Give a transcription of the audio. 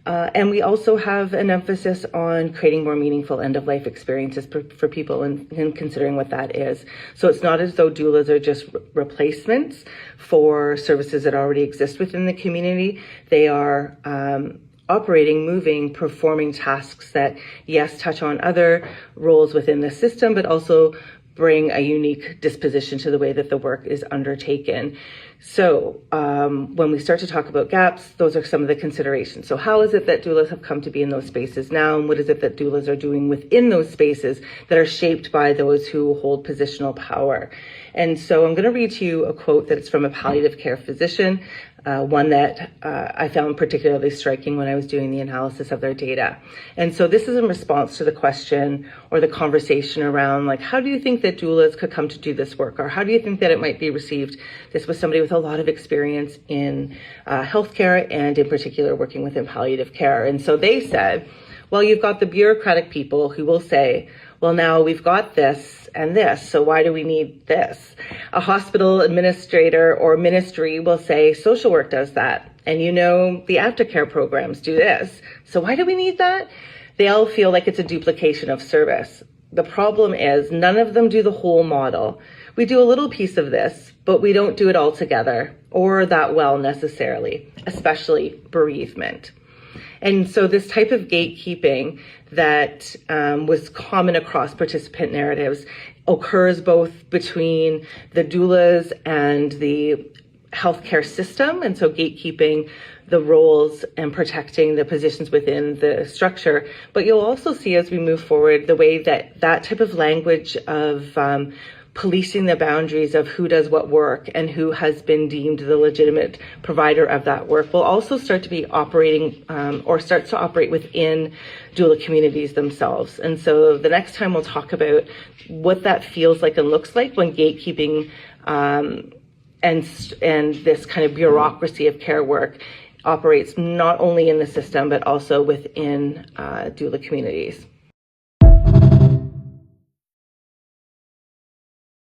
And we also have an emphasis on creating more meaningful end-of-life experiences for people and considering what that is. So it's not as though doulas are just replacements for services that already exist within the community. They are operating, moving, performing tasks that, yes, touch on other roles within the system, but also bring a unique disposition to the way that the work is undertaken. So when we start to talk about gaps, those are some of the considerations. So how is it that doulas have come to be in those spaces now? And what is it that doulas are doing within those spaces that are shaped by those who hold positional power? And so I'm going to read to you a quote that's from a palliative care physician, one that I found particularly striking when I was doing the analysis of their data. And so this is in response to the question or the conversation around, like, how do you think that doulas could come to do this work? Or how do you think that it might be received? This was somebody with a lot of experience in healthcare and in particular working within palliative care. And so they said, well, you've got the bureaucratic people who will say, well, now we've got this and this, so why do we need this? A hospital administrator or ministry will say social work does that, and the aftercare programs do this, so why do we need that? They all feel like it's a duplication of service. The problem is none of them do the whole model. We do a little piece of this, but we don't do it all together or that well necessarily, especially bereavement. And so this type of gatekeeping that was common across participant narratives occurs both between the doulas and the healthcare system, and so gatekeeping the roles and protecting the positions within the structure. But you'll also see as we move forward the way that that type of language of policing the boundaries of who does what work and who has been deemed the legitimate provider of that work will also start to be operating or starts to operate within doula communities themselves. And so the next time we'll talk about what that feels like and looks like when gatekeeping and this kind of bureaucracy of care work operates not only in the system but also within doula communities.